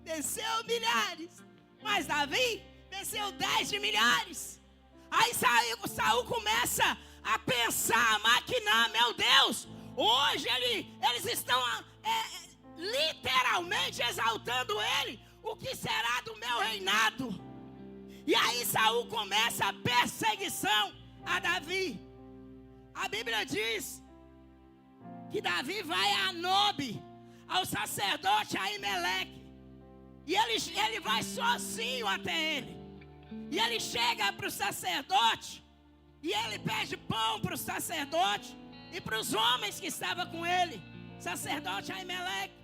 venceu milhares, mas Davi venceu 10 de milhares. Aí Saul começa a pensar, a maquinar, meu Deus, hoje eles estão literalmente exaltando ele. O que será do meu reinado? E aí Saul começa a perseguição a Davi. A Bíblia diz que Davi vai a Nobe, ao sacerdote Aimeleque. E ele vai sozinho até ele. E ele chega para o sacerdote e ele pede pão para o sacerdote e para os homens que estavam com ele. Sacerdote Aimeleque.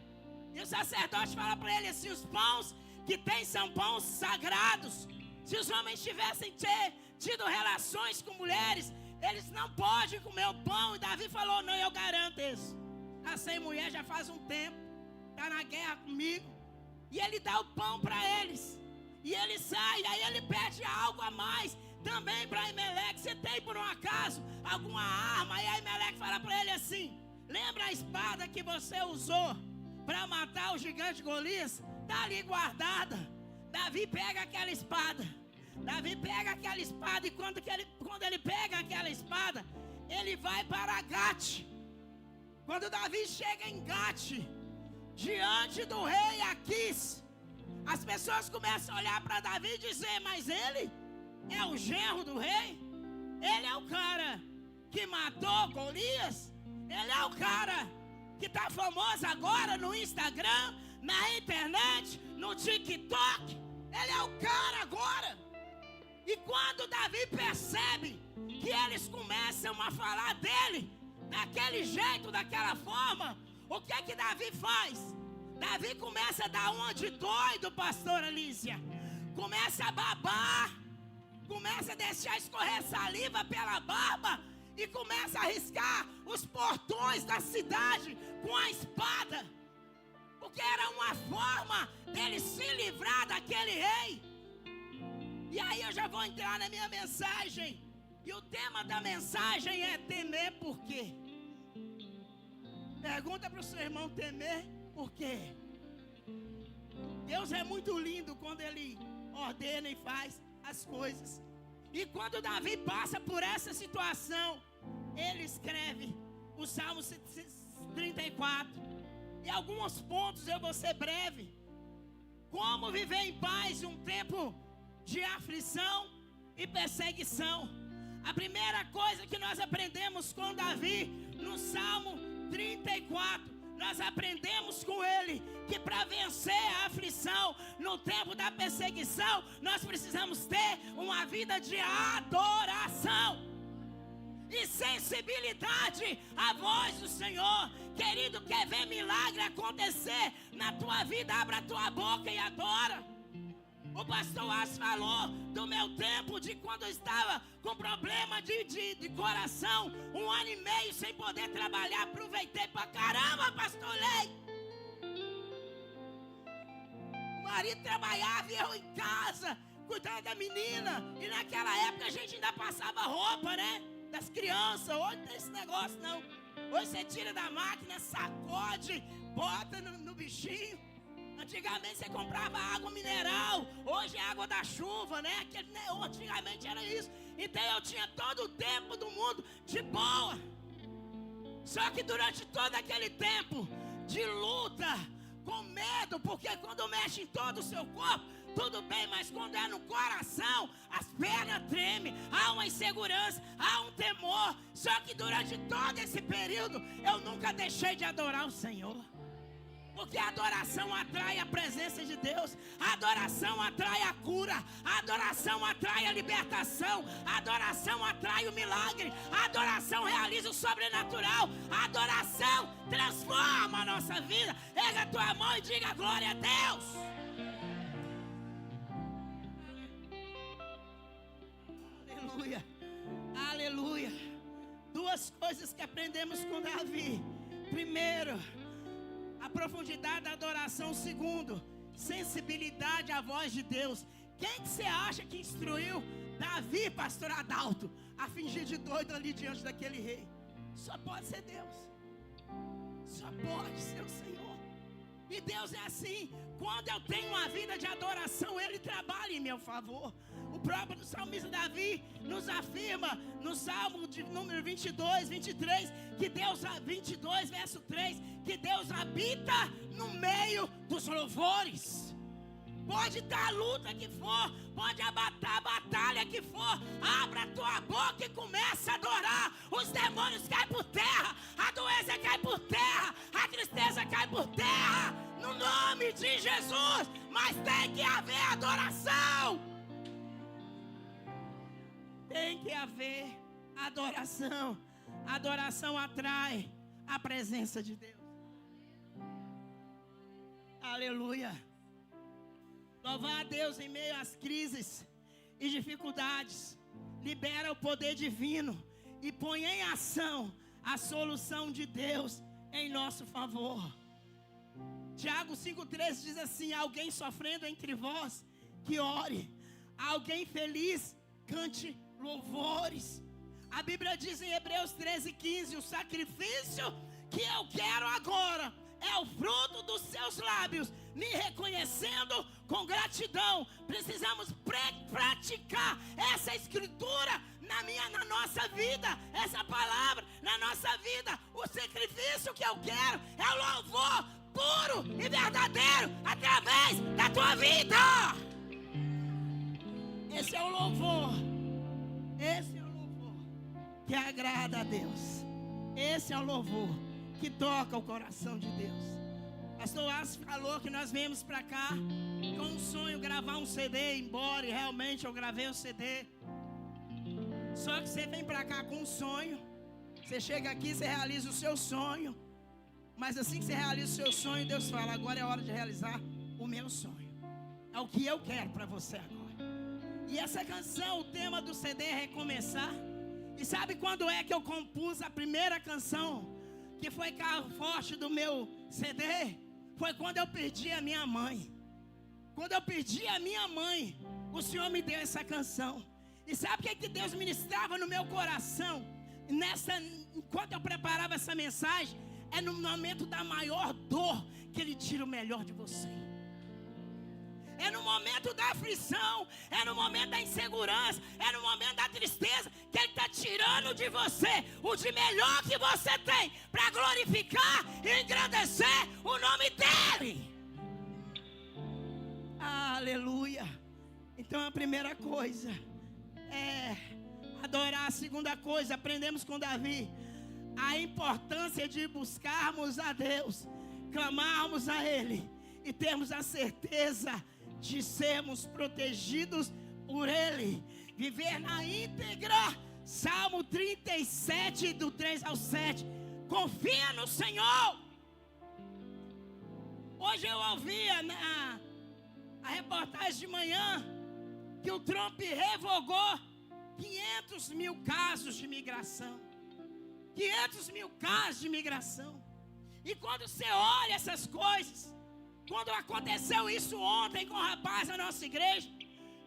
E o sacerdote fala para ele assim: os pães que tem são pães sagrados. Se os homens tivessem tido relações com mulheres, eles não podem comer o pão. E Davi falou: não, eu garanto isso. Está sem mulher já faz um tempo, está na guerra comigo. E ele dá o pão para eles. E ele sai, aí ele pede algo a mais também para Aimeleque. Você tem por um acaso alguma arma? E Aimeleque fala para ele assim: lembra a espada que você usou para matar o gigante Golias? Está ali guardada. Davi pega aquela espada. E quando ele pega aquela espada, ele vai para Gate. Quando Davi chega em Gate, diante do rei Aquis, as pessoas começam a olhar para Davi e dizer: mas ele é o genro do rei? Ele é o cara que matou Golias? Ele é o cara que está famoso agora no Instagram, na internet, no TikTok? Ele é o cara agora. E quando Davi percebe que eles começam a falar dele daquele jeito, daquela forma, o que é que Davi faz? Davi começa a dar uma de doido, pastora Alícia. Começa a babar, começa a deixar escorrer saliva pela barba e começa a riscar os portões da cidade com a espada, porque era uma forma dele se livrar daquele rei. E aí eu já vou entrar na minha mensagem. E o tema da mensagem é temer por quê? Pergunta para o seu irmão: temer por quê? Deus é muito lindo quando Ele ordena e faz as coisas. E quando Davi passa por essa situação, ele escreve o Salmo 34. E alguns pontos eu vou ser breve. Como viver em paz em um tempo de aflição e perseguição. A primeira coisa que nós aprendemos com Davi no Salmo 34, nós aprendemos com ele que para vencer a aflição no tempo da perseguição, nós precisamos ter uma vida de adoração e sensibilidade à voz do Senhor. Querido, quer ver milagre acontecer na tua vida? Abra a tua boca e adora. O pastor As falou do meu tempo de quando eu estava com problema de coração, 1 ano e meio sem poder trabalhar. Aproveitei pra caramba, pastor Lei. O marido trabalhava e eu em casa, cuidando da menina. E naquela época a gente ainda passava roupa, né? Das crianças. Hoje não tem esse negócio não. Hoje você tira da máquina, sacode, bota no bichinho. Antigamente você comprava água mineral, hoje é água da chuva, né? Antigamente era isso. Então eu tinha todo o tempo do mundo de boa. Só que durante todo aquele tempo de luta, com medo, porque quando mexe em todo o seu corpo, tudo bem, mas quando é no coração, as pernas tremem, há uma insegurança, há um temor. Só que durante todo esse período, eu nunca deixei de adorar o Senhor. Porque a adoração atrai a presença de Deus, a adoração atrai a cura, a adoração atrai a libertação, a adoração atrai o milagre, a adoração realiza o sobrenatural, a adoração transforma a nossa vida. Erga a tua mão e diga glória a Deus. Aleluia, aleluia. Duas coisas que aprendemos com Davi. Primeiro, a profundidade da adoração. Segundo, sensibilidade à voz de Deus. Quem que você acha que instruiu Davi, pastor Adalto, a fingir de doido ali diante daquele rei? Só pode ser Deus. Só pode ser o Senhor. E Deus é assim. Quando eu tenho uma vida de adoração, Ele trabalha em meu favor. O próprio salmista Davi nos afirma no Salmo de número 22, 23, que Deus, 22, verso 3, que Deus habita no meio dos louvores. Pode dar a luta que for, pode abatar a batalha que for, abra a tua boca e começa a adorar. Os demônios caem por terra, a doença cai por terra, a tristeza cai por terra, no nome de Jesus. Mas tem que haver adoração. Tem que haver adoração. Adoração atrai a presença de Deus. Aleluia. Louvar a Deus em meio às crises e dificuldades. Libera o poder divino e põe em ação a solução de Deus em nosso favor. Tiago 5,13 diz assim: alguém sofrendo entre vós, que ore. Alguém feliz, cante louvores. A Bíblia diz em Hebreus 13,15: o sacrifício que eu quero agora é o fruto dos seus lábios, me reconhecendo com gratidão. Precisamos praticar essa escritura na nossa vida, essa palavra na nossa vida. O sacrifício que eu quero é o louvor puro e verdadeiro através da tua vida. Esse é o louvor. Esse é o louvor que agrada a Deus. Esse é o louvor que toca o coração de Deus. Pastor Aço falou que nós viemos para cá com um sonho, gravar um CD, embora e realmente eu gravei o CD. Só que você vem para cá com um sonho, você chega aqui, você realiza o seu sonho, mas assim que você realiza o seu sonho, Deus fala: agora é hora de realizar o meu sonho. É o que eu quero para você agora. E essa canção, o tema do CD é recomeçar. E sabe quando é que eu compus a primeira canção, que foi carro forte do meu CD? Foi quando eu perdi a minha mãe. Quando eu perdi a minha mãe, o Senhor me deu essa canção. E sabe o que, que Deus ministrava no meu coração? Enquanto eu preparava essa mensagem, é no momento da maior dor que Ele tira o melhor de você. É no momento da aflição, é no momento da insegurança, é no momento da tristeza, que Ele está tirando de você o de melhor que você tem, para glorificar e engrandecer o nome dEle. Aleluia. Então a primeira coisa é adorar. A segunda coisa, aprendemos com Davi a importância de buscarmos a Deus, clamarmos a Ele e termos a certeza de sermos protegidos por Ele, viver na íntegra. Salmo 37, do 3 ao 7. Confia no Senhor. Hoje eu ouvia a reportagem de manhã que o Trump revogou 500 mil casos de imigração. 500 mil casos de imigração. E quando você olha essas coisas, quando aconteceu isso ontem com o rapaz da nossa igreja,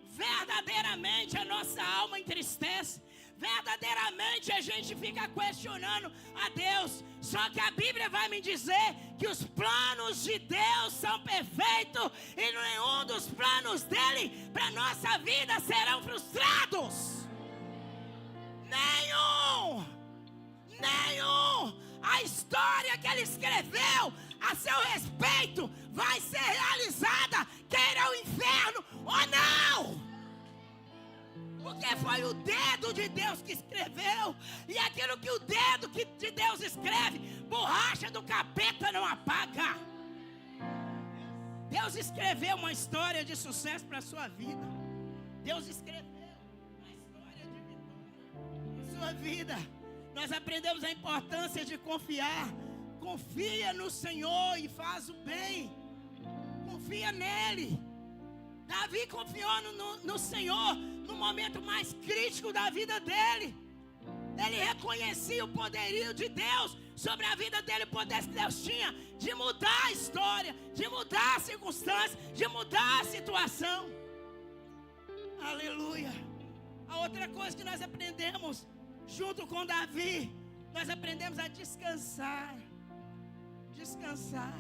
verdadeiramente a nossa alma entristece. Verdadeiramente a gente fica questionando a Deus. Só que a Bíblia vai me dizer que os planos de Deus são perfeitos e nenhum dos planos dele para nossa vida serão frustrados. Nenhum. A história que ele escreveu a seu respeito vai ser realizada, queira o inferno ou não. Porque foi o dedo de Deus que escreveu. E aquilo que o dedo de Deus escreve, borracha do capeta não apaga. Deus escreveu uma história de sucesso para a sua vida. Deus escreveu uma história de vitória para a sua vida. Nós aprendemos a importância de confiar. Confia no Senhor e faz o bem. Confia nele. Davi confiou no Senhor no momento mais crítico da vida dele. Ele reconhecia o poderio de Deus sobre a vida dele, o poder que Deus tinha de mudar a história, de mudar a circunstância, de mudar a situação. Aleluia. A outra coisa que nós aprendemos junto com Davi, nós aprendemos a descansar. Descansar.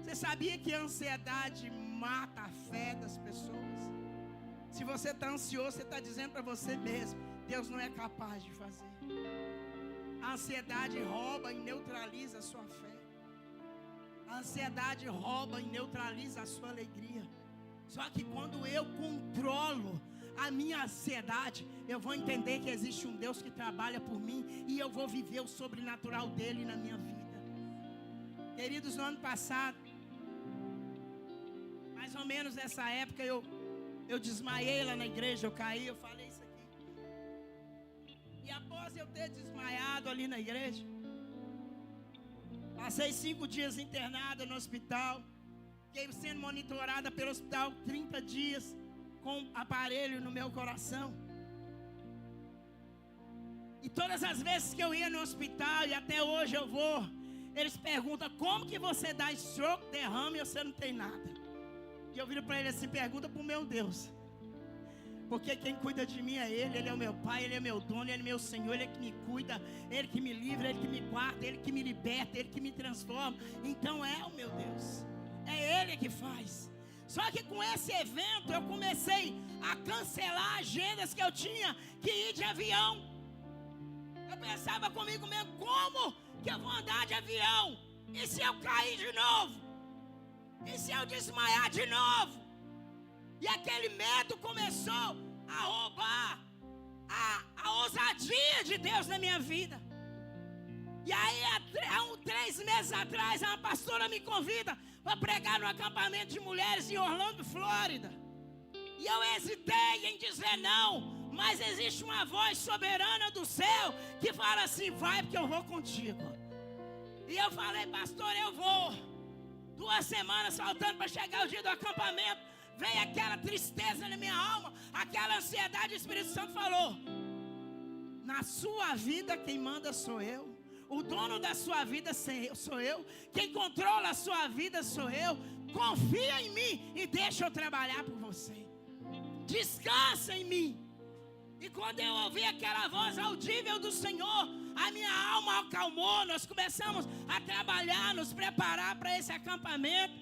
Você sabia que a ansiedade mata a fé das pessoas? Se você está ansioso, você está dizendo para você mesmo: Deus não é capaz de fazer. A ansiedade rouba e neutraliza a sua fé. A ansiedade rouba e neutraliza a sua alegria. Só que quando eu controlo a minha ansiedade, eu vou entender que existe um Deus que trabalha por mim e eu vou viver o sobrenatural dele na minha vida. Queridos, no ano passado, mais ou menos nessa época, eu desmaiei lá na igreja, eu caí, eu falei isso aqui. E após eu ter desmaiado ali na igreja, passei 5 dias internada no hospital. Fiquei sendo monitorada pelo hospital 30 dias com aparelho no meu coração. E todas as vezes que eu ia no hospital, e até hoje eu vou, eles perguntam: como que você dá stroke, derrame e você não tem nada? E eu viro para ele assim: pergunta para o meu Deus. Porque quem cuida de mim é Ele é o meu Pai, Ele é meu dono, Ele é meu Senhor, Ele é que me cuida, Ele que me livra, Ele que me guarda, Ele que me liberta, Ele que me transforma. Então é o meu Deus, é Ele que faz. Só que com esse evento eu comecei a cancelar agendas que eu tinha que ir de avião. Eu pensava comigo mesmo: como que eu vou andar de avião? E se eu cair de novo? E se eu desmaiar de novo? E aquele medo começou a roubar a ousadia de Deus na minha vida. E aí, há 3 meses atrás, uma pastora me convida para pregar no acampamento de mulheres em Orlando, Flórida. E eu hesitei em dizer não, mas existe uma voz soberana do céu que fala assim: vai, porque eu vou contigo. E eu falei: pastor, eu vou. 2 semanas faltando para chegar o dia do acampamento, veio aquela tristeza na minha alma, aquela ansiedade. O Espírito Santo falou: na sua vida quem manda sou eu. O dono da sua vida sou eu. Quem controla a sua vida sou eu. Confia em mim e deixa eu trabalhar por você. Descansa em mim. E quando eu ouvi aquela voz audível do Senhor, a minha alma acalmou. Nós começamos a trabalhar, nos preparar para esse acampamento.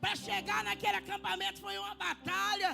Para chegar naquele acampamento foi uma batalha.